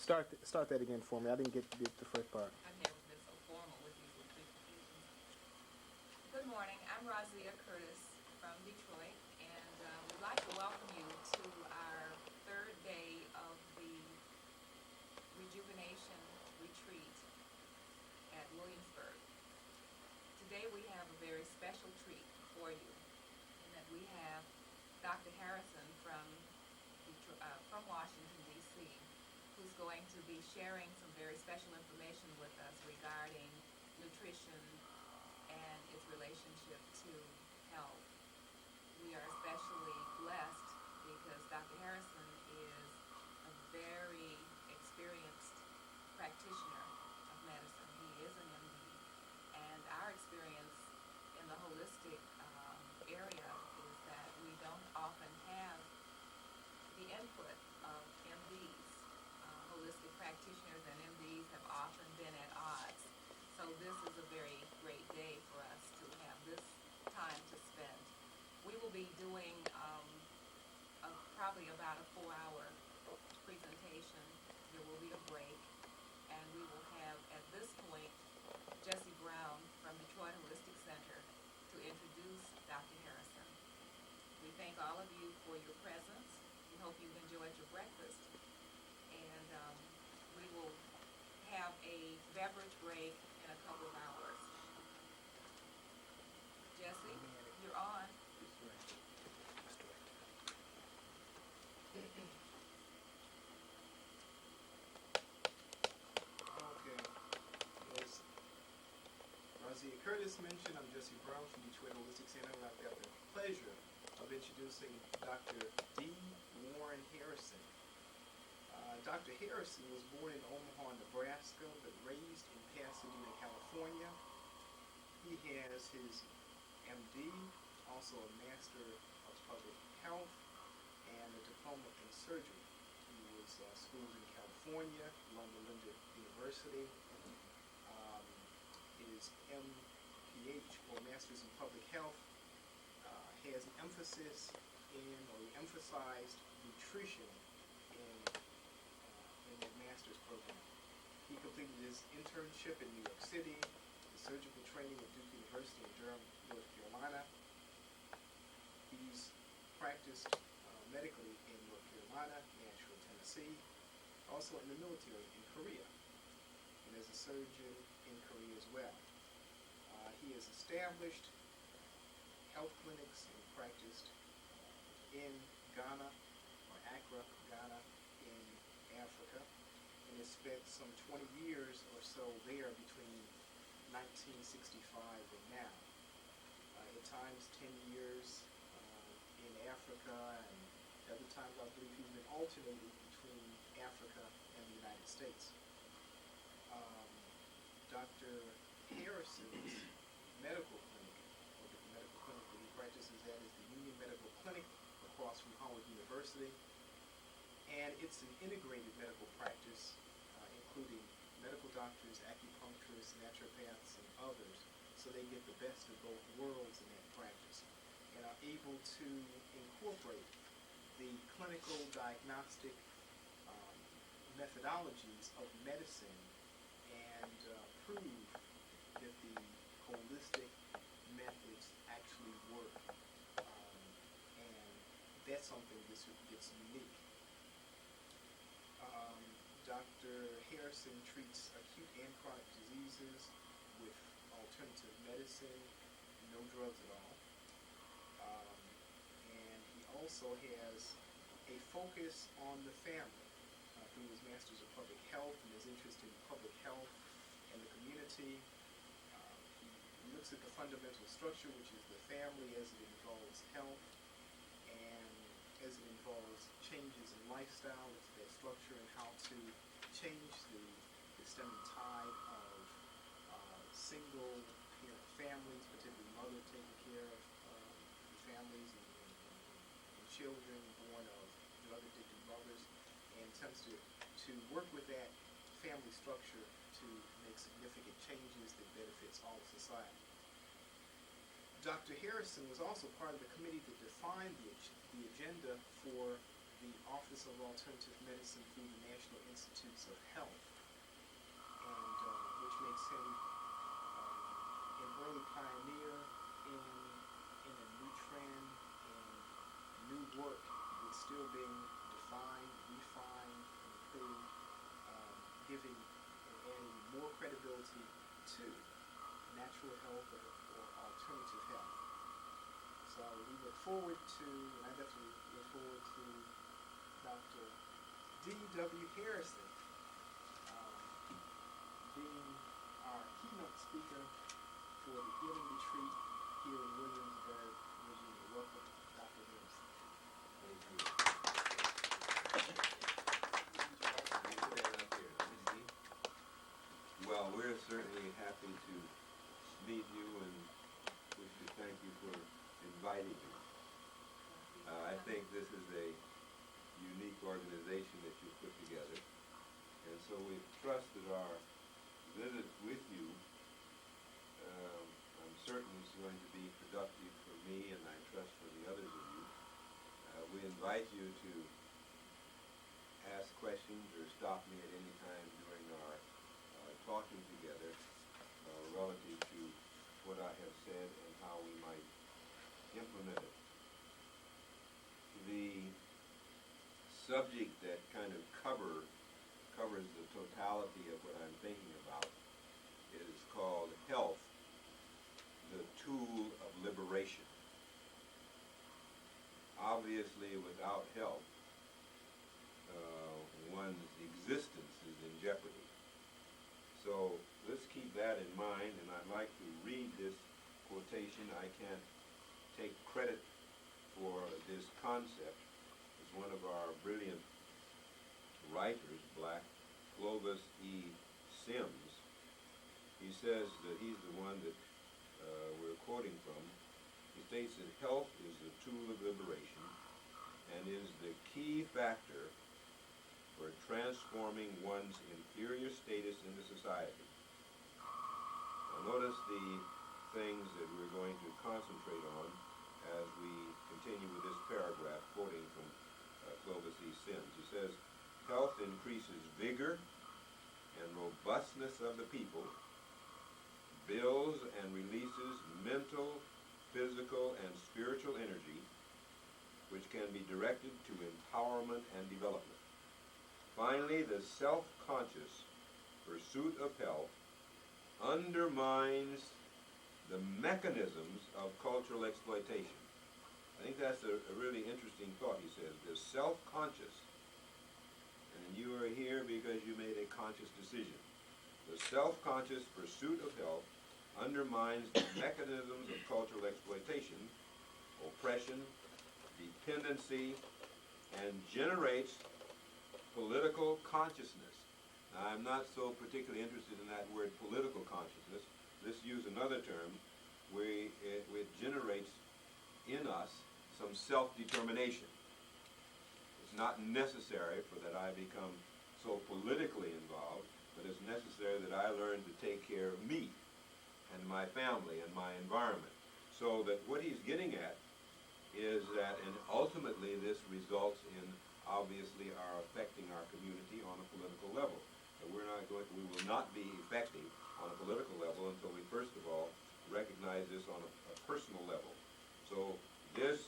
Start that again for me. I didn't get the first part. I've never been so formal with these presentations. Good morning. I'm Razia Curtis from Detroit, and we'd like to welcome you to our third day of the Rejuvenation Retreat at Williamsburg. Today we have a very special treat for you, in that we have Dr. Harrison from Washington, D.C., who's going to be sharing some very special information with us regarding nutrition and its relationship to health. We are especially blessed because Dr. Harrison is a very experienced practitioner of medicine. He is an MD, and our experience in the holistic area is that we don't often have the input of MDs. Holistic practitioners and MDs have often been at odds. So this is a very great day for us to have this time to spend. We will be doing probably about a 4-hour presentation. There will be a break, and we will have, at this point, Jesse Brown from Detroit Holistic Center to introduce Dr. Harrison. We thank all of you for your presence. We hope you've enjoyed your breakfast. And we will have a beverage break in a couple of hours. Jesse, you're on. Okay. As Razia Curtis mentioned, I'm Jesse Brown from Detroit Holistic Center, and I've got the pleasure of introducing Dr. D. Warren Harrison. Dr. Harrison was born in Omaha, Nebraska, but raised in Pasadena, California. He has his MD, also a Master of Public Health, and a diploma in surgery. He was schooled in California, Loma Linda University. His MPH, or Master's in Public Health, has an emphasis in, or he emphasized nutrition in that master's program. He completed his internship in New York City, his surgical training at Duke University in Durham, North Carolina. He's practiced medically in North Carolina, Nashville, Tennessee, also in the military in Korea, and as a surgeon in Korea as well. He has established health clinics and practiced in Ghana, or Accra, Ghana, in Africa, and has spent some 20 years or so there between 1965 and now. At times 10 years in Africa, and other times I believe he's been alternating between Africa and the United States. Dr. Harrison's medical clinic, or the medical clinic that he practices at, is the Union Medical Clinic across from Howard University. And it's an integrated medical practice, including medical doctors, acupuncturists, naturopaths, and others, so they get the best of both worlds in that practice, and are able to incorporate the clinical diagnostic methodologies of medicine and prove that the holistic methods actually work. And that's something that's unique. Dr. Harrison treats acute and chronic diseases with alternative medicine, no drugs at all. And he also has a focus on the family through his Master's of Public Health and his interest in public health and the community. He looks at the fundamental structure, which is the family, as it involves health, and as it involves changes in lifestyle, it's that structure and how to change the stemming tide of single parent families, particularly mother taking care of the families and children born of drug-addicted mothers, and attempts to work with that family structure to make significant changes that benefits all of society. Dr. Harrison was also part of the committee that defined the agenda for the Office of Alternative Medicine through the National Institute attributes of health, and which makes him an early pioneer in a new trend, in new work that's still being defined, refined, and improved, giving and adding more credibility to natural health or alternative health. So we look forward to, and I definitely look forward to Dr. D.W. Harrison being our keynote speaker for the Healing Retreat here in Williamsburg, Virginia. Welcome, Dr. Harrison. Thank you. Well, we're certainly happy to meet you and wish to thank you for inviting me. I think this is a unique organization that you put together, and so we trust that our visit with you, I'm certain is going to be productive for me, and I trust for the others of you. We invite you to ask questions or stop me at any time during our talking together relative to what I have said and how we might implement it. The subject that kind of covers the totality of what I'm thinking about is called health, the tool of liberation. Obviously, without health, one's existence is in jeopardy. So let's keep that in mind, and I'd like to read this quotation. I can't take credit for this concept. It's one of our brilliant writers, Black, Clovis E. Sims. He says that he's the one that we're quoting from. He states that health is the tool of liberation and is the key factor for transforming one's inferior status in the society. Now notice the things that we're going to concentrate on as we continue with this paragraph, quoting from Clovis E. Sims. He says, health increases vigor and robustness of the people, builds and releases mental, physical, and spiritual energy, which can be directed to empowerment and development. Finally, the self-conscious pursuit of health undermines the mechanisms of cultural exploitation. I think that's a really interesting thought, he says. The self-conscious, and you are here because you made a conscious decision. The self-conscious pursuit of health undermines the mechanisms of cultural exploitation, oppression, dependency, and generates political consciousness. Now, I'm not so particularly interested in that word political consciousness. Let's use another term where it generates in us some self-determination. It's not necessary for that I become so politically involved, but it's necessary that I learn to take care of me and my family and my environment. So that what he's getting at is that, and ultimately this results in obviously affecting our community on a political level. We will not be effective on a political level until we first of all recognize this on a personal level. So this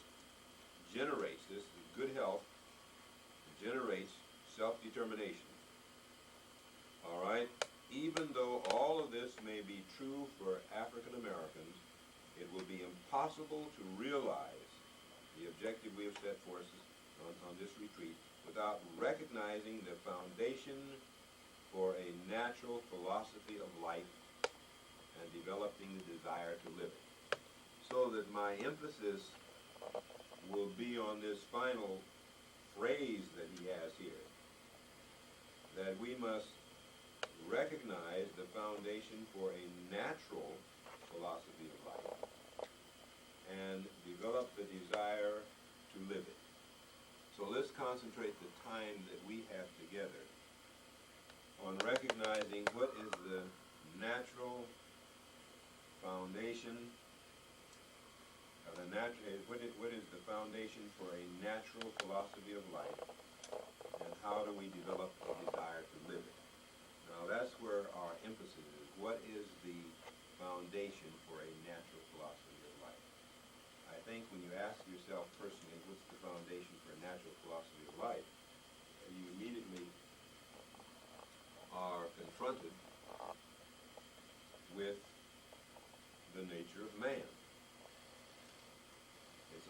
good health generates self-determination. All right? Even though all of this may be true for African Americans, it will be impossible to realize the objective we have set for us on this retreat without recognizing the foundation for a natural philosophy of life and developing the desire to live it. So that my emphasis will be on this final phrase that he has here, that we must recognize the foundation for a natural philosophy of life and develop the desire to live it. So let's concentrate the time that we have together on recognizing what is the natural foundation of what is the foundation for a natural philosophy of life, and how do we develop a desire to live it.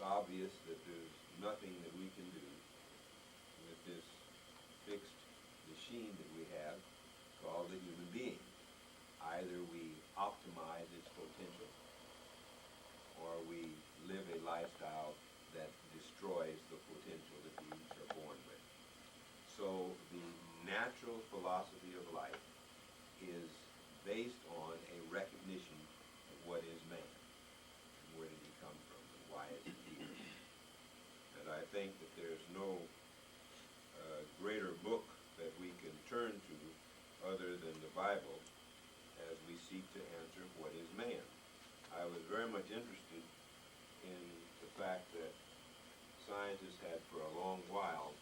obvious that there's nothing that we can do with this fixed machine that we have called the human being. Either we optimize its potential, or we live a lifestyle that destroys the potential that we each are born with. So the natural philosophy of life is based on a recognition of what is man, and where did he come from, and why is he here. And I think that there's no greater book that we can turn to other than the Bible as we seek to answer what is man. I was very much interested in the fact that scientists had for a long while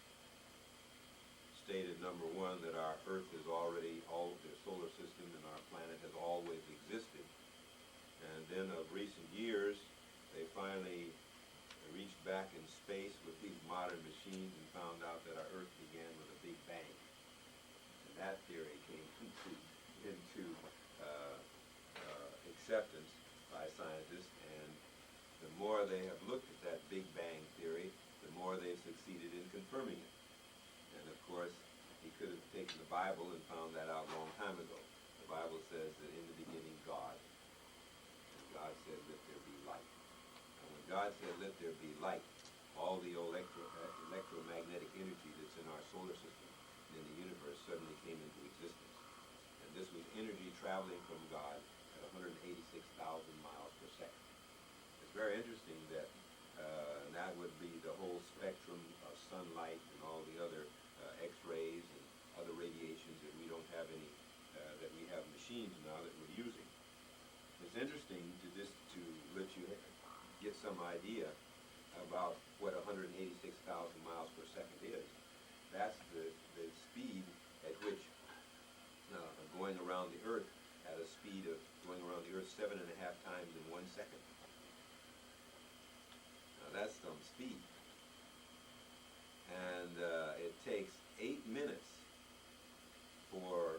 stated, number one, that our Earth is already, the solar system and our planet has always existed. And then of recent years, they finally reached back in space with these modern machines and found out that our Earth began with a big bang. And that theory came into acceptance by scientists, and the more they have looked at that Big Bang theory, the more they've succeeded in confirming it. And of course, he could have taken the Bible and found that out a long time ago. The Bible says that in the beginning God, and God said, let there be light. And when God said, let there be light, all the electromagnetic energy that's in our solar system and in the universe suddenly came into existence. And this was energy traveling from God at 186,000 miles per second. It's very interesting that that would be the whole spectrum of sunlight and all the other X-rays and other radiations that we don't have any, that we have machines now that we're using. It's interesting to let you get some idea about what 186,000 miles per second is. That's the speed at which going around the Earth at a speed of going around the Earth 7.5 times in 1 second. Now that's some speed. And it takes 8 minutes for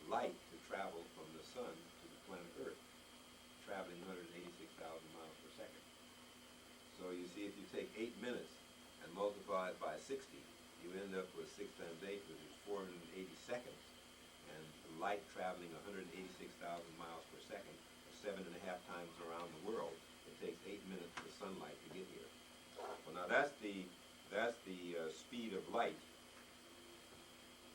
light to travel from the sun to the planet Earth, traveling 186,000 miles per second. So you see, if you take 8 minutes and multiply it by 60, you end up with 6 times 8, which is 480 seconds. And light traveling 186,000 miles per second, or 7.5 times around the world, it takes 8 minutes for the sunlight to get here. Well, now that's the speed of light.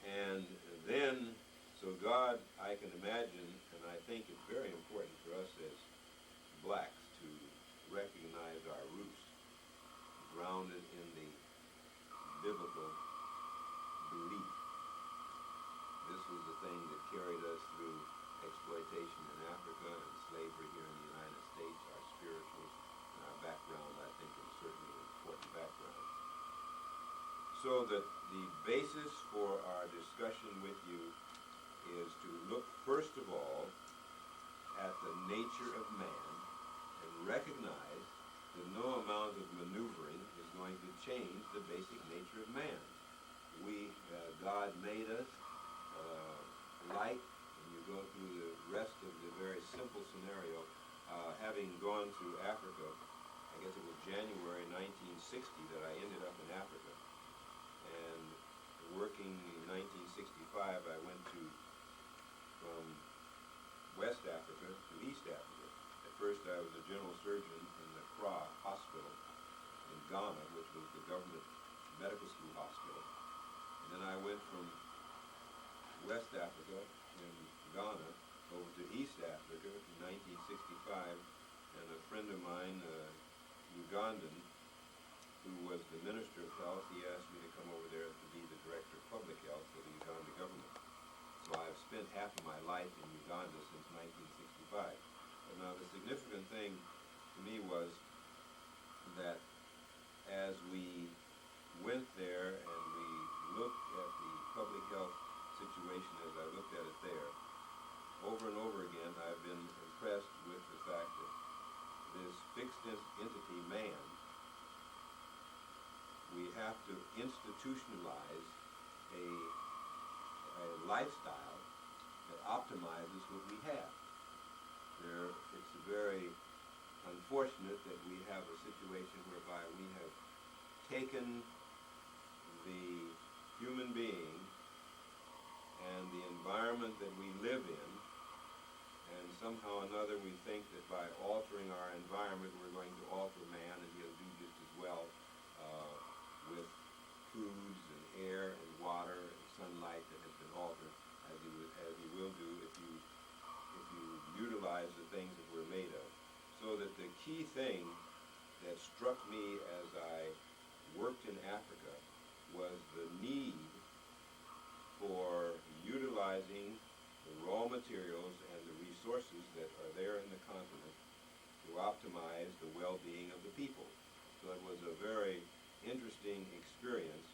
And then, so God, I can imagine, and I think it's very important for us as blacks to recognize our roots, grounded in the biblical belief. This was the thing that carried us through exploitation in Africa and slavery here in the United States. Our spirituals and our background, I think, is certainly an important background. So that the basis for our discussion with you is to look, first of all, at the nature of man and recognize that no amount of maneuvering is going to change the basic nature of man. God made us like, and you go through the rest of the very simple scenario, having gone to Africa, I guess it was January 1960 that I ended up in Africa. And working in 1965, I went from West Africa to East Africa. At first I was a general surgeon in the Accra Hospital in Ghana, which was the government medical school hospital. And then I went from West Africa in Ghana over to East Africa in 1965, and a friend of mine, Ugandan, who was the Minister of Health, he asked me to come over there to be the Director of Public Health for the Uganda government. So I've spent half of my life in Uganda since 1965. But now the significant thing to me was that as we went there and we looked at the public health situation as I looked at it there, over and over again I've been impressed with the fact that this fixed entity, man, we have to institutionalize a lifestyle that optimizes what we have. It's a very unfortunate that we have a situation whereby we have taken the human being and the environment that we live in, and somehow or another we think that by altering our environment we're going to alter man, and he'll do just as well with foods and air and water and sunlight that has been altered as he will do if you utilize the things that we're made of. So that the key thing that struck me as I worked in Africa was the need for utilizing the raw materials and the resources that are there in the continent to optimize the well-being of the people. So it was a very interesting experience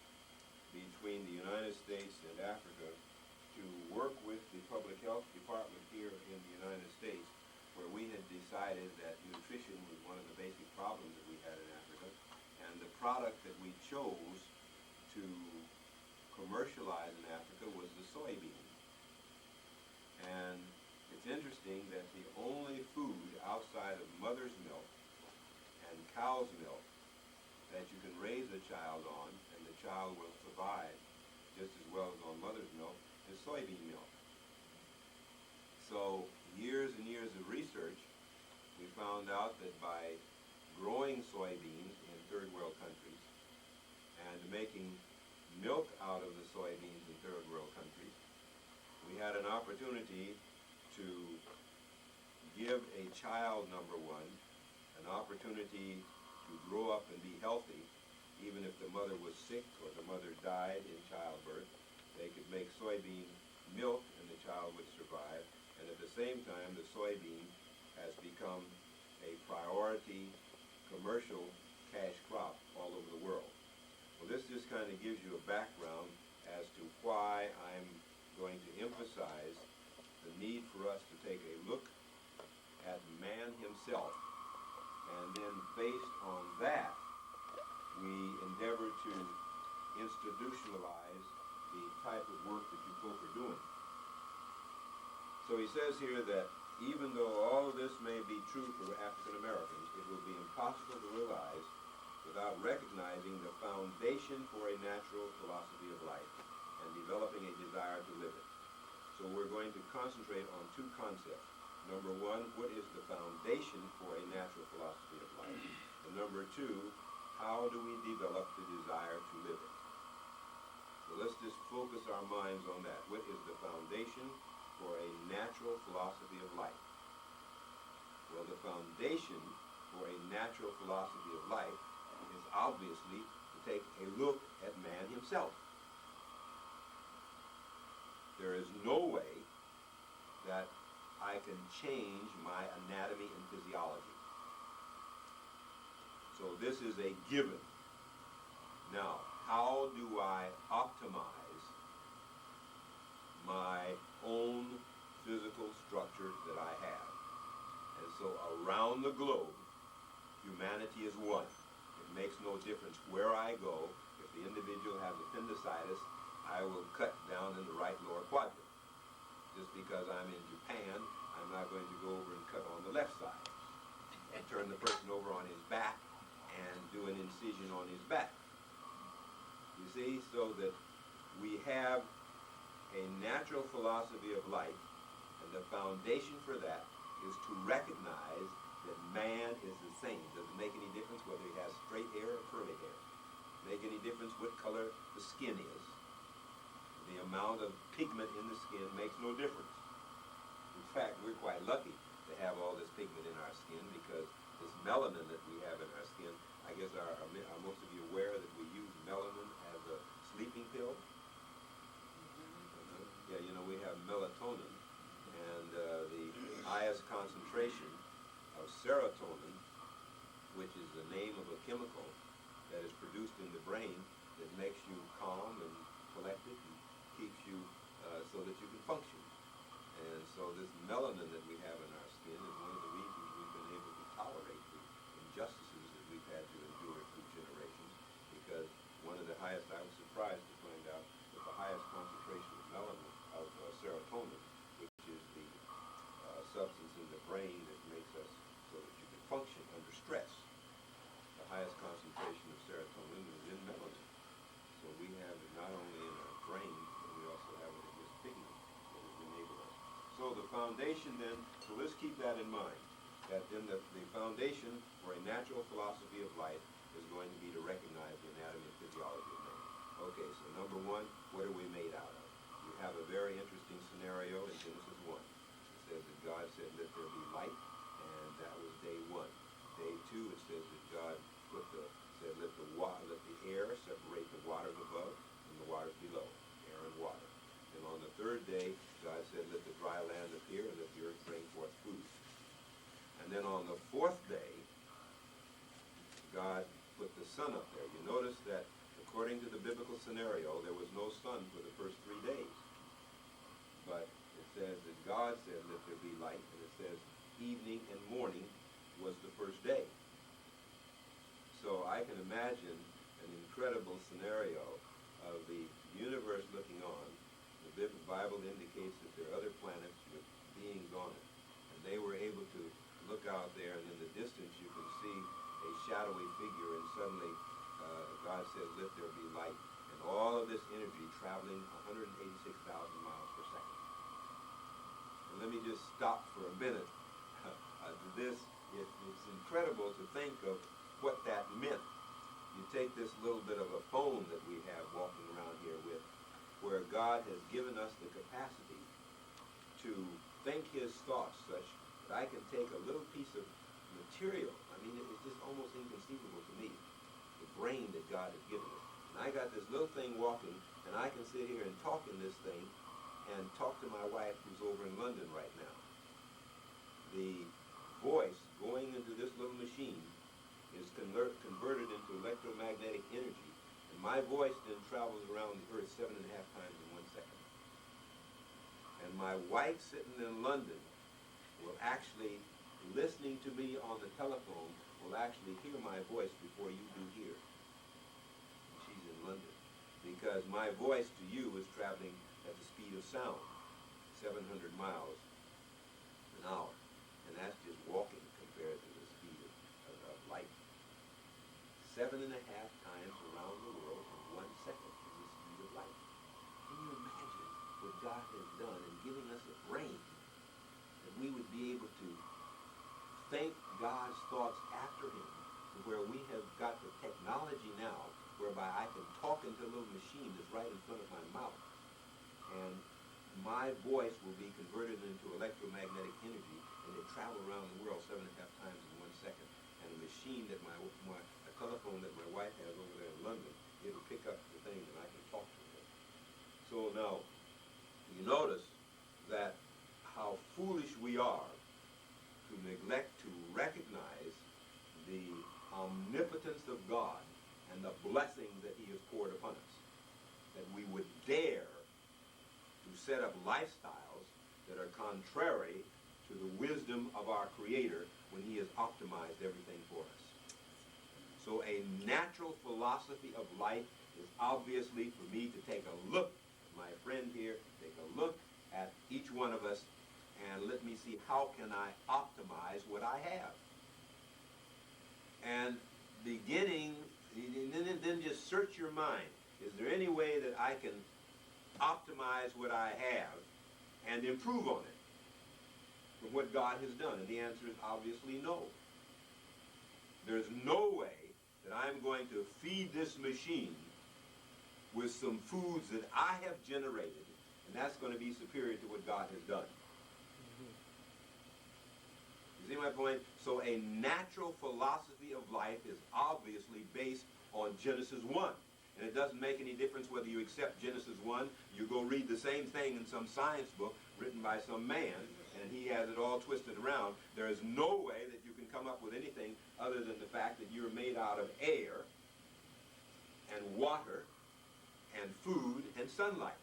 between the United States and Africa to work with the public health department here in the United States, where we had decided that nutrition was one of the basic problems that we had in Africa, and the product that we chose to commercialize in Africa was the soybean. And it's interesting that the only food outside of mother's milk and cow's milk that you can raise a child on, and the child will survive just as well as on mother's milk, is soybean milk. So years and years of research, we found out that by growing soybeans in third world countries and making milk out of the soybeans in third world countries, we had an opportunity to give a child, number one, an opportunity to grow up and be healthy, even if the mother was sick or the mother died in childbirth. They could make soybean milk and the child would survive. And at the same time, the soybean has become a priority commercial cash crop all over the world. Well, this just kind of gives you a background as to why I'm going to emphasize the need for us to take a look at man himself, and then based on that, we endeavor to institutionalize the type of work that you folk are doing. So he says here that even though all of this may be true for African Americans, it will be impossible to realize without recognizing the foundation for a natural philosophy of life and developing a desire to live it. So we're going to concentrate on two concepts. Number one, what is the foundation for a natural philosophy of life? And number two, how do we develop the desire to live it? So let's just focus our minds on that. What is the foundation for a natural philosophy of life? Well, the foundation for a natural philosophy of life is obviously to take a look at man himself. There is no way that I can change my anatomy and physiology. So this is a given. Now, how do I optimize my own physical structure that I have? And so around the globe, humanity is one. It makes no difference where I go. If the individual has appendicitis, I will cut down in the right lower quadrant. Just because I'm in Japan, I'm not going to go over and cut on the left side and turn the person over on his back and do an incision on his back. You see, so that we have a natural philosophy of life, and the foundation for that is to recognize that man is the same. Doesn't make any difference whether he has straight hair or curly hair. Make any difference what color the skin is. The amount of pigment in the skin makes no difference. In fact, we're quite lucky to have all this pigment in our skin, because this melanin that we have in our skin, I guess are most of you aware that we use melanin as a sleeping pill? Yeah, you know, we have melatonin, and the highest concentration of serotonin, which is the name of a chemical that is produced in the brain that makes you calm and collected and keeps you so that you can function. And so this melanin that we have in our skin is one of the reasons we've been able to tolerate the injustices that we've had to endure through generations, because one of the highest, I was surprised to find out that the highest concentration of melanin, of serotonin, which is the substance in the brain that makes us so that you can function, the foundation then, so let's keep that in mind, that then the foundation for a natural philosophy of life is going to be to recognize the anatomy and physiology of man. Okay, so number one, what are we made out of? You have a very interesting scenario in Genesis 1. It says that God said, let there be light, and that was day one. Day two, it says that God said, let the air separate the waters above from the waters below, air and water. And on the third day, God said, let the dry land appear, and let the earth bring forth food. And then on the fourth day, God put the sun up there. You notice that according to the biblical scenario, there was no sun for the first 3 days. But it says that God said, let there be light, and it says evening and morning was the first day. So I can imagine an incredible scenario of the universe looking on. The Bible indicates that there are other planets with beings on it. And they were able to look out there, and in the distance you can see a shadowy figure, and suddenly God says, let there be light. And all of this energy traveling 186,000 miles per second. And let me just stop for a minute. It's incredible to think of what that meant. You take this little bit of a phone that we have walking around here with, where God has given us the capacity to think his thoughts such that I can take a little piece of material. I mean, it's just almost inconceivable to me, the brain that God has given us. And I got this little thing walking, and I can sit here and talk in this thing and talk to my wife who's over in London right now. The voice going into this little machine is converted into electromagnetic energy. And my voice then travels around the earth 7.5 times in 1 second. And my wife sitting in London will actually, listening to me on the telephone, will actually hear my voice before you do here. And she's in London. Because my voice to you is traveling at the speed of sound, 700 miles an hour. And that's just walking compared to the speed of light. 7.5 times around the world in 1 second is the speed of light. Can you imagine what God has done in giving us a brain that we would be able to think God's thoughts after him, to where we have got the technology now whereby I can talk into a little machine that's right in front of my mouth, and my voice will be converted into electromagnetic energy, and it travel around the world 7.5 times in 1 second. And a machine that a telephone that my wife has over there in London, it'll pick up the thing and I can talk to her. So now, you notice that how foolish we are to neglect to recognize the omnipotence of God and the blessings that he has poured upon us. That we would dare to set up lifestyles that are contrary to the wisdom of our Creator when he has optimized everything for us. So a natural philosophy of life is obviously for me to take a look at my friend here, take a look at each one of us, and let me see how can I optimize what I have. And beginning, then just search your mind. Is there any way that I can optimize what I have and improve on it from what God has done? And the answer is obviously no. There's no way that I'm going to feed this machine with some foods that I have generated, and that's going to be superior to what God has done. You see my point? So a natural philosophy of life is obviously based on Genesis 1. And it doesn't make any difference whether you accept Genesis 1, you go read the same thing in some science book written by some man, and he has it all twisted around. There is no way that you can come up with anything other than the fact that you're made out of air and water and food and sunlight.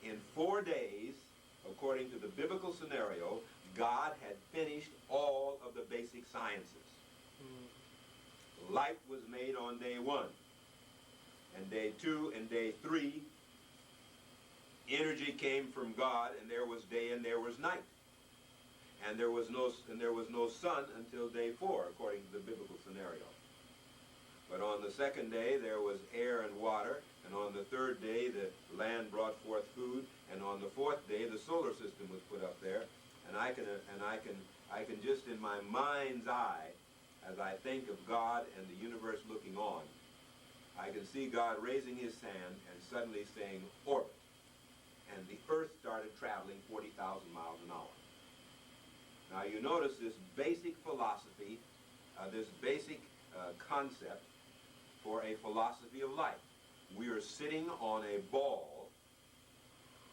In 4 days, according to the biblical scenario, God had finished all of the basic sciences. Light was made on day 1. And day 2 and day 3, energy came from God, and there was day and there was night. And there was no sun until day 4, according to the biblical scenario. But on the second day there was air and water, and on the third day the land brought forth food, And on the fourth day, the solar system was put up there, and I can just in my mind's eye, as I think of God and the universe looking on, I can see God raising his hand and suddenly saying, orbit. And the earth started traveling 40,000 miles an hour. Now you notice this basic philosophy, this basic concept for a philosophy of life. We are sitting on a ball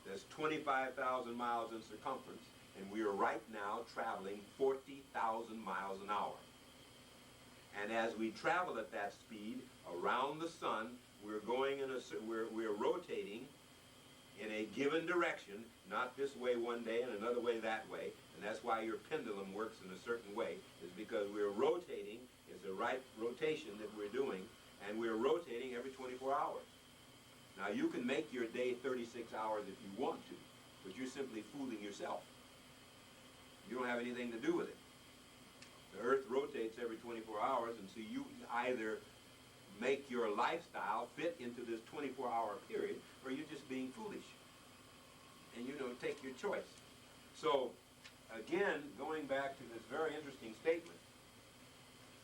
that's 25,000 miles in circumference, and we are right now traveling 40,000 miles an hour. And as we travel at that speed around the sun, we're going in we're rotating in a given direction, not this way one day and another way that way. And that's why your pendulum works in a certain way, is because we're rotating, it's the right rotation that we're doing, and we're rotating every 24 hours. Now you can make your day 36 hours if you want to, but you're simply fooling yourself. You don't have anything to do with it. The earth rotates every 24 hours, and so you either make your lifestyle fit into this 24-hour period, or you're just being foolish. And take your choice. So, again, going back to this very interesting statement,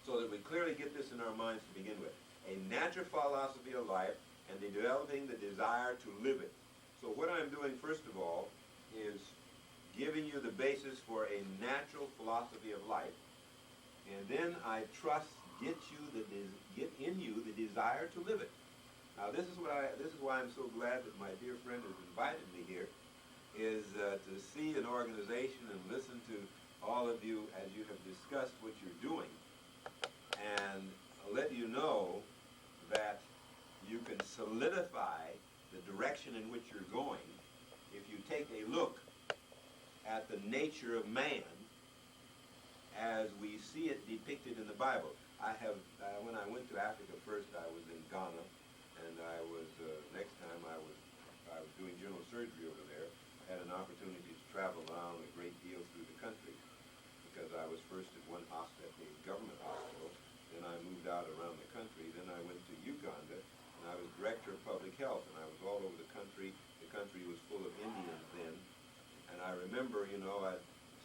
so that we clearly get this in our minds to begin with. A natural philosophy of life and the developing the desire to live it. So what I'm doing, first of all, is giving you the basis for a natural philosophy of life. And then I trust get in you the desire to live it. Now this is why I'm so glad that my dear friend has invited me here, is to see an organization and listen to all of you as you have discussed what you're doing, and let you know that you can solidify the direction in which you're going if you take a look at the nature of man as we see it depicted in the Bible. When I went to Africa first, I was in Ghana, and next time I was doing general surgery over there. I had an opportunity to travel around a great deal through the country, because I was first at one hospital, a government hospital, then I moved out around the country, then I went to Uganda, and I was director of public health, and I was all over the country. The country was full of Indians then, and I remember, I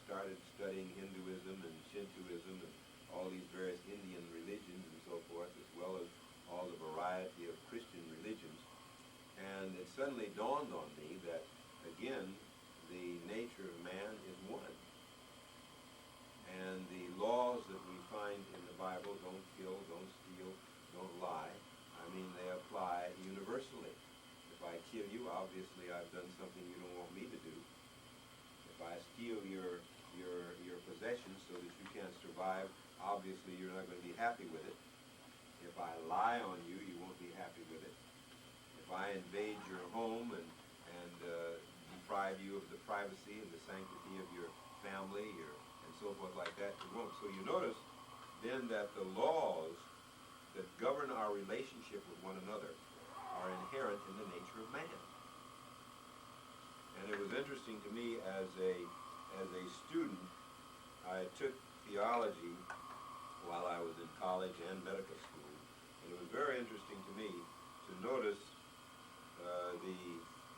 started studying Hinduism and Shintoism and all these various Indian religions and so forth, as well as all the variety of Christian religions. And it suddenly dawned on me that, again, the nature of man is one. And the laws that we find in the Bible, don't kill, don't steal, don't lie, they apply universally. If I kill you, obviously I've done something you don't want me to do. If I steal your possessions so that you can't survive, obviously you're not going to be happy with it. If I lie on you, you won't be happy with it. If I invade your home and deprive you of the privacy and the sanctity of your family and so forth like that, you won't. So you notice then that the laws that govern our relationship with one another are inherent in the nature of man. And it was interesting to me as a student. I took theology while I was in college and medical school, and it was very interesting to me to notice the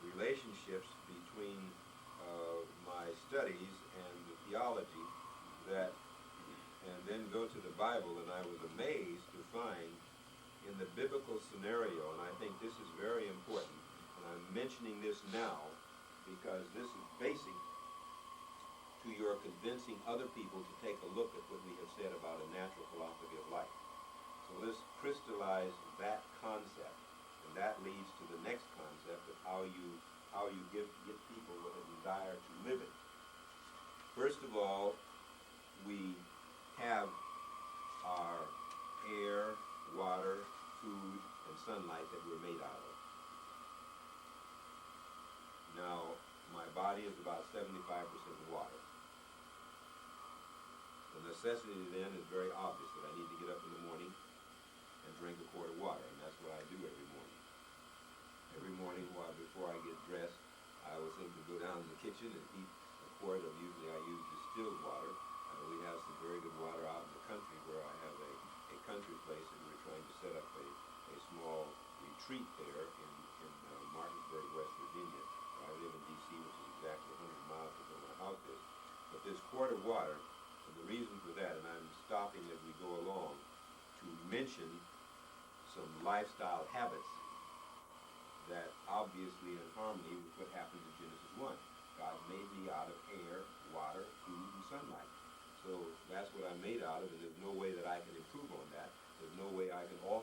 relationships between my studies and the theology and then go to the Bible, and I was amazed to find in the biblical scenario, and I think this is very important, and I'm mentioning this now because this is basic to your convincing other people to take a look at what we have said about a natural philosophy of life. So let's crystallize that concept, and that leads to the next concept of how you get people with a desire to live it. First of all, we have our air, water, food, and sunlight that we're made out of. Now, my body is about 75% water. The necessity then is very obvious that I need to get up in the morning and drink a quart of water, and that's what I do every morning. Every morning before I get dressed, I will simply go down to the kitchen and eat a quart of, usually I use distilled water. We have some very good water out in the country where I have a country place, and we're trying to set up a small retreat there in Martinsburg, West Virginia. I live in D.C., which is exactly 100 miles from where my house is. But this quart of water, and the reason for that, and I'm stopping as we go along to mention some lifestyle habits that obviously in harmony with what happens in Genesis 1. God made me out of air, water, food, and sunlight. So that's what I'm made out of, and there's no way that I can improve on that. There's no way I can alter